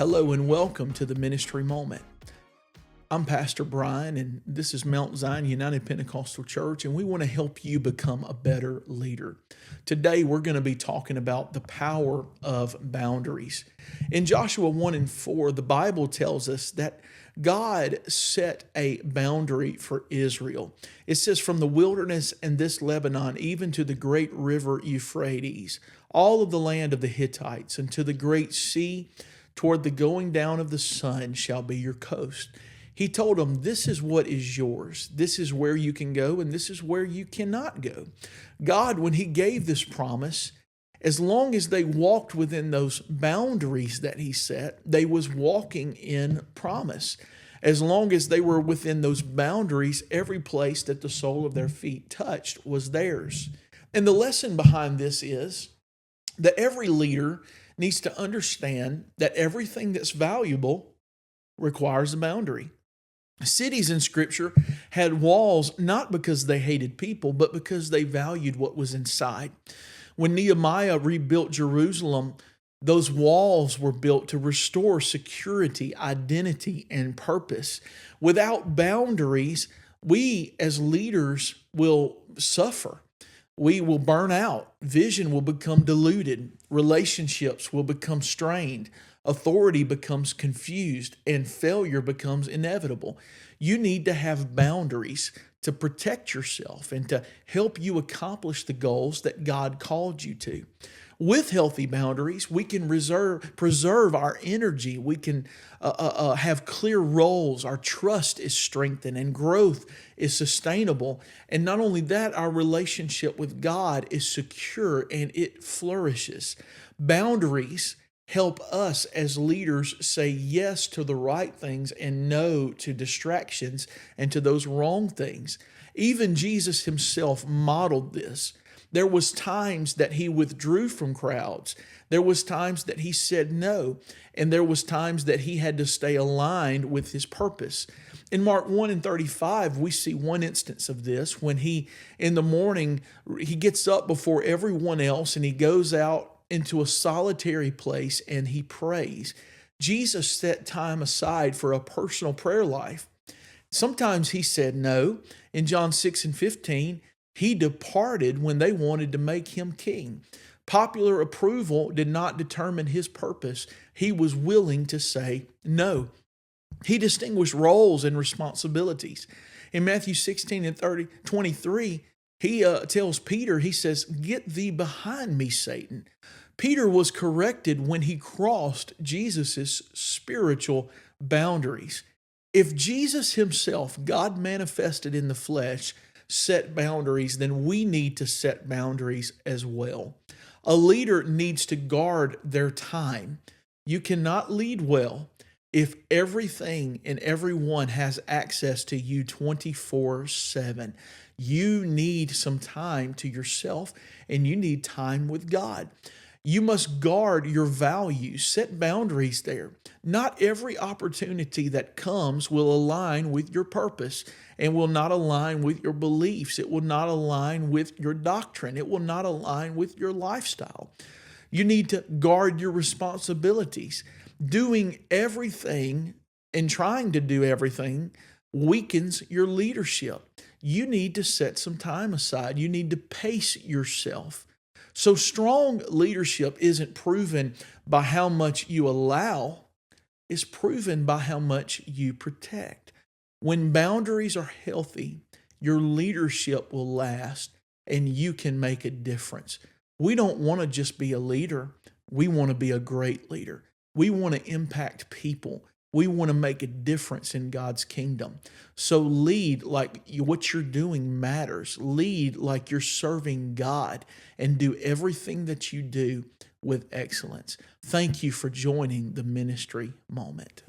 Hello and welcome to the Ministry Moment. I'm Pastor Brian, and this is Mount Zion United Pentecostal Church, and we want to help you become a better leader. Today, we're going to be talking about the power of boundaries. In Joshua 1 and 4, the Bible tells us that God set a boundary for Israel. It says, from the wilderness and this Lebanon, even to the great river Euphrates, all of the land of the Hittites, and to the great sea, toward the going down of the sun shall be your coast. He told them, this is what is yours. This is where you can go, and this is where you cannot go. God, when He gave this promise, as long as they walked within those boundaries that He set, they was walking in promise. As long as they were within those boundaries, every place that the sole of their feet touched was theirs. And the lesson behind this is that every leader needs to understand that everything that's valuable requires a boundary. Cities in Scripture had walls not because they hated people, but because they valued what was inside. When Nehemiah rebuilt Jerusalem, those walls were built to restore security, identity, and purpose. Without boundaries, we as leaders will suffer. We will burn out. Vision will become diluted. Relationships will become strained. Authority becomes confused, and failure becomes inevitable. You need to have boundaries to protect yourself and to help you accomplish the goals that God called you to. With healthy boundaries, we can preserve our energy. We can have clear roles. Our trust is strengthened and growth is sustainable. And not only that, our relationship with God is secure and it flourishes. Boundaries help us as leaders say yes to the right things and no to distractions and to those wrong things. Even Jesus Himself modeled this. There was times that He withdrew from crowds. There was times that He said no, and there was times that He had to stay aligned with His purpose. In Mark 1 and 35, we see one instance of this when He, in the morning, He gets up before everyone else and He goes out into a solitary place and He prays. Jesus set time aside for a personal prayer life. Sometimes He said no. In John 6 and 15, He departed when they wanted to make Him king. Popular approval did not determine His purpose. He was willing to say no. He distinguished roles and responsibilities. In Matthew 16 and 23, He tells Peter, He says, "Get thee behind me, Satan." Peter was corrected when he crossed Jesus's spiritual boundaries. If Jesus Himself, God manifested in the flesh, set boundaries, then we need to set boundaries as well. A leader needs to guard their time. You cannot lead well if everything and everyone has access to you 24/7. You need some time to yourself, and you need time with God. You must guard your values, set boundaries there. Not every opportunity that comes will align with your purpose and will not align with your beliefs. It will not align with your doctrine. It will not align with your lifestyle. You need to guard your responsibilities. Doing everything and trying to do everything weakens your leadership. You need to set some time aside. You need to pace yourself. So strong leadership isn't proven by how much you allow, it's proven by how much you protect. When boundaries are healthy, your leadership will last and you can make a difference. We don't want to just be a leader. We want to be a great leader. We want to impact people. We want to make a difference in God's kingdom. So lead like what you're doing matters. Lead like you're serving God and do everything that you do with excellence. Thank you for joining the Ministry Moment.